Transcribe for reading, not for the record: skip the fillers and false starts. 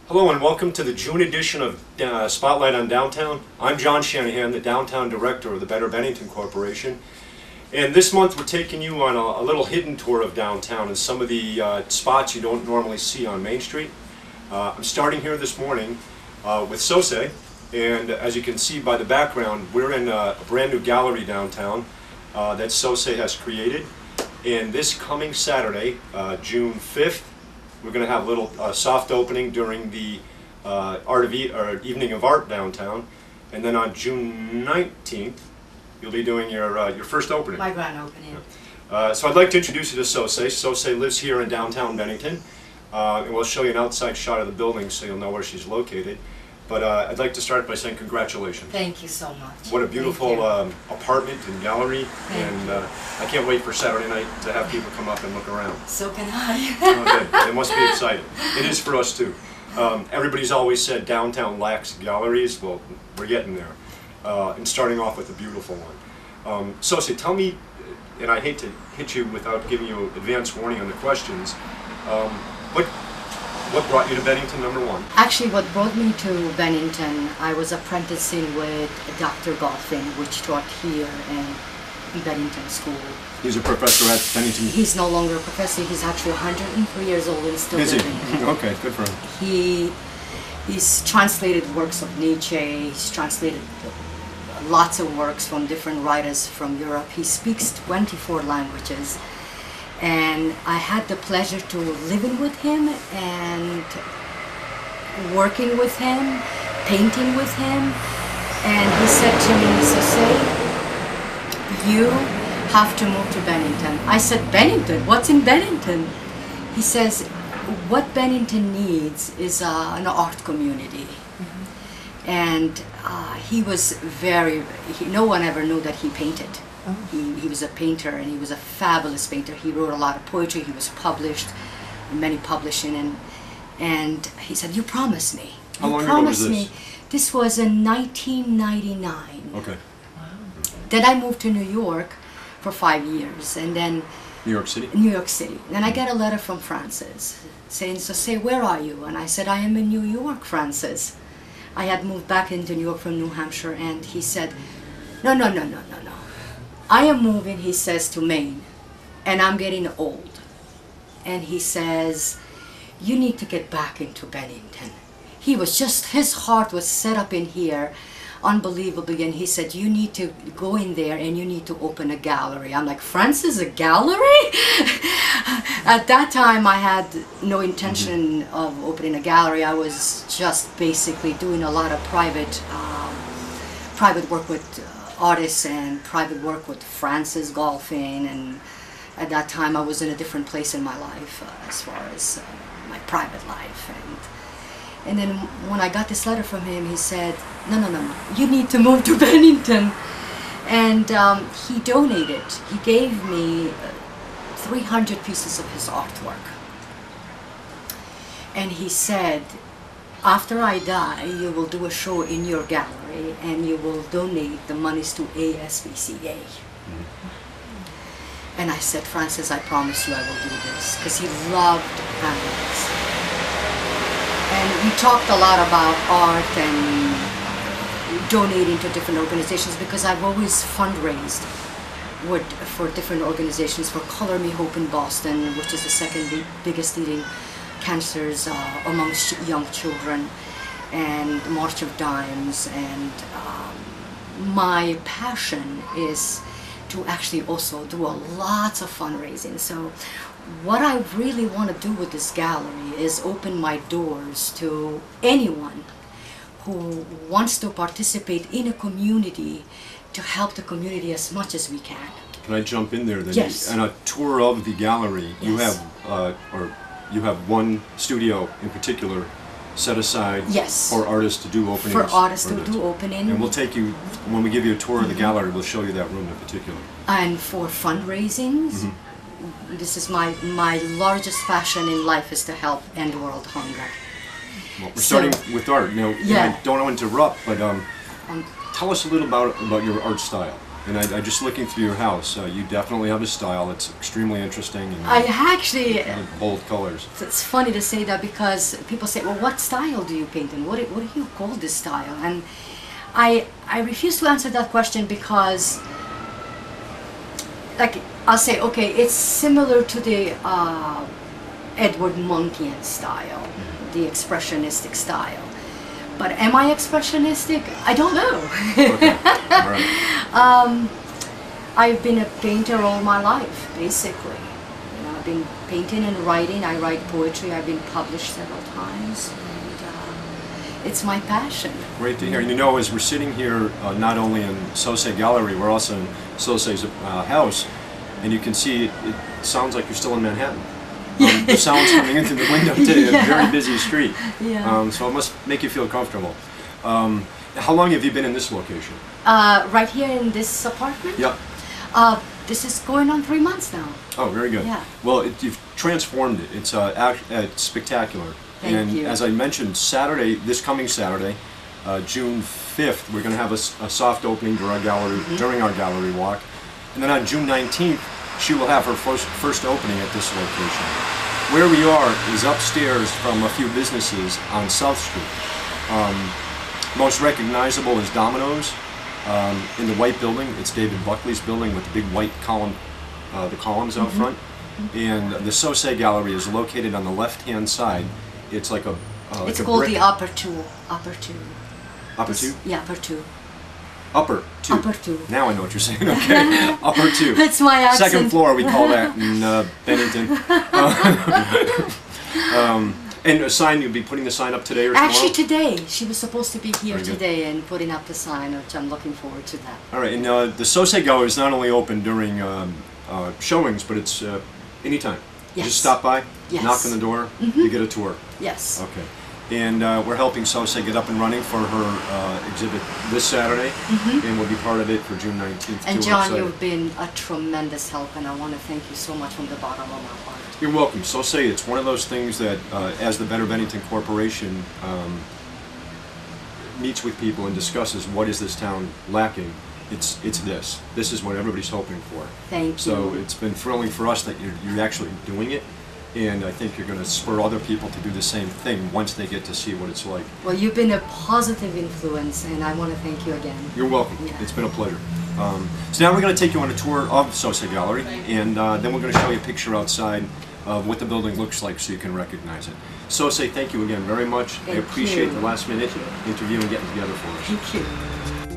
Hello and welcome to the June edition of Spotlight on Downtown. I'm John Shanahan, the Downtown Director of the Better Bennington Corporation. And this month we're taking you on a little hidden tour of downtown and some of the spots you don't normally see on Main Street. I'm starting here this morning with Sose, and as you can see by the background, we're in a brand new gallery downtown that Sose has created. And this coming Saturday, June 5th, we're going to have a little soft opening during the Evening of Art downtown, and then on June 19th, you'll be doing your first opening. My grand opening. So I'd like to introduce you to Sose. Sose lives here in downtown Bennington, and we'll show you an outside shot of the building so you'll know where she's located. But I'd like to start by saying congratulations. Thank you so much. What a beautiful apartment and gallery, and I can't wait for Saturday night to have people come up and look around. So can I. Oh, good. It must be exciting. It is for us too. Everybody's always said downtown lacks galleries. Well, we're getting there. And starting off with a beautiful one. Sose, tell me, and I hate to hit you without giving you advance warning on the questions, what brought you to Bennington, number one? Actually, what brought me to Bennington, I was apprenticing with Dr. Golfin, which taught here in Bennington School. He's a professor at Bennington? He's no longer a professor. He's actually 103 years old and still living. Is he? Okay, good for him. He's translated works of Nietzsche. He's translated lots of works from different writers from Europe. He speaks 24 languages. And I had the pleasure to living with him and working with him, painting with him. And he said to me, Sose, you have to move to Bennington. I said, Bennington? What's in Bennington? He says, what Bennington needs is an art community. Mm-hmm. And he was no one ever knew that he painted. He was a painter, and he was a fabulous painter. He wrote a lot of poetry. He was published in many publishing, and he said, "You promised me. How long ago was this? This was in 1999. Okay. Wow. Then I moved to New York for 5 years, and then New York City. New York City. Then I get a letter from Francis saying, "Sose, where are you?" And I said, "I am in New York, Francis." I had moved back into New York from New Hampshire, and he said, "No. I am moving," he says, "to Maine, and I'm getting old." And he says, "You need to get back into Bennington." His heart was set up in here, unbelievably, and he said, "You need to go in there and you need to open a gallery." I'm like, "Francis, a gallery?" At that time, I had no intention of opening a gallery. I was just basically doing a lot of private work with artists and private work with Francis golfing, and at that time I was in a different place in my life as far as my private life, and then when I got this letter from him, he said, no, you need to move to Bennington. And he donated, he gave me 300 pieces of his artwork, and he said, after I die, you will do a show in your gallery and you will donate the monies to ASPCA. Mm-hmm. And I said, "Francis, I promise you I will do this," because he loved animals. And we talked a lot about art and donating to different organizations, because I've always fundraised for different organizations, for Color Me Hope in Boston, which is the second biggest leading cancers amongst young children, and March of Dimes, and my passion is to actually also do lots of fundraising. So what I really want to do with this gallery is open my doors to anyone who wants to participate in a community, to help the community as much as we can. Can I jump in there then? Yes. On a tour of the gallery, yes. You have one studio in particular set aside, yes, for artists to do openings. For artists to do opening. And we'll take you, when we give you a tour of the gallery, we'll show you that room in particular. And for fundraisings, this is my largest passion in life, is to help end world hunger. Well, we're starting with art. Now, I don't want to interrupt, but tell us a little about your art style. And I just looking through your house, you definitely have a style. It's extremely interesting. And, I actually, bold colors. it's funny to say that because people say, well, what style do you paint in? What do you call this style? And I refuse to answer that question because, like, I'll say, okay, it's similar to the Edward Munchian style, the expressionistic style. But am I expressionistic? I don't know. Okay. All right. I've been a painter all my life, basically. You know, I've been painting and writing. I write poetry. I've been published several times. And it's my passion. Great to hear. And you know, as we're sitting here, not only in Sose Gallery, we're also in Sose's house, and you can see it sounds like you're still in Manhattan. The sound's coming into the window today, a very busy street. Yeah. So it must make you feel comfortable. How long have you been in this location? Right here in this apartment? Yeah. This is going on 3 months now. Oh, very good. Yeah. Well, you've transformed it. It's spectacular. Thank you. As I mentioned, Saturday, this coming Saturday, June 5th, we're going to have a soft opening during our gallery, during our gallery walk. And then on June 19th, she will have her first opening at this location. Where we are is upstairs from a few businesses on South Street. Most recognizable is Domino's in the white building. It's David Buckley's building with the big white column, the columns out front. And the Sose Gallery is located on the left-hand side. It's like a It's like a called brick. the Upper Two. Upper Two. Upper Two? Yeah, Upper Two. Upper Two. Upper Two. Now I know what you're saying. Okay. Upper Two. That's my accent. Second floor, we call that in Bennington. And a sign, you'll be putting the sign up today or tomorrow? Actually, today. She was supposed to be here Very good. today and putting up the sign, which I'm looking forward to that. All right, and the Sose Gallery is not only open during showings, but it's anytime. You just Yes. stop by, Yes. knock on the door, you get a tour. Yes. Okay. And we're helping Sose get up and running for her exhibit this Saturday, and we'll be part of it for June 19th. And too. We're John, excited. you've been a tremendous help, and I want to thank you so much from the bottom of my heart. You're welcome. Sose, it's one of those things that, as the Better Bennington Corporation meets with people and discusses what is this town lacking, it's this. This is what everybody's hoping for. Thank you. So it's been thrilling for us that you're actually doing it, and I think you're going to spur other people to do the same thing once they get to see what it's like. Well, you've been a positive influence, and I want to thank you again. You're welcome. Yeah. It's been a pleasure. So now we're going to take you on a tour of Sose Gallery, and then we're going to show you a picture outside of what the building looks like so you can recognize it. Sose, thank you again very much. I Thank appreciate you. the last minute interview and getting together for us. Thank you.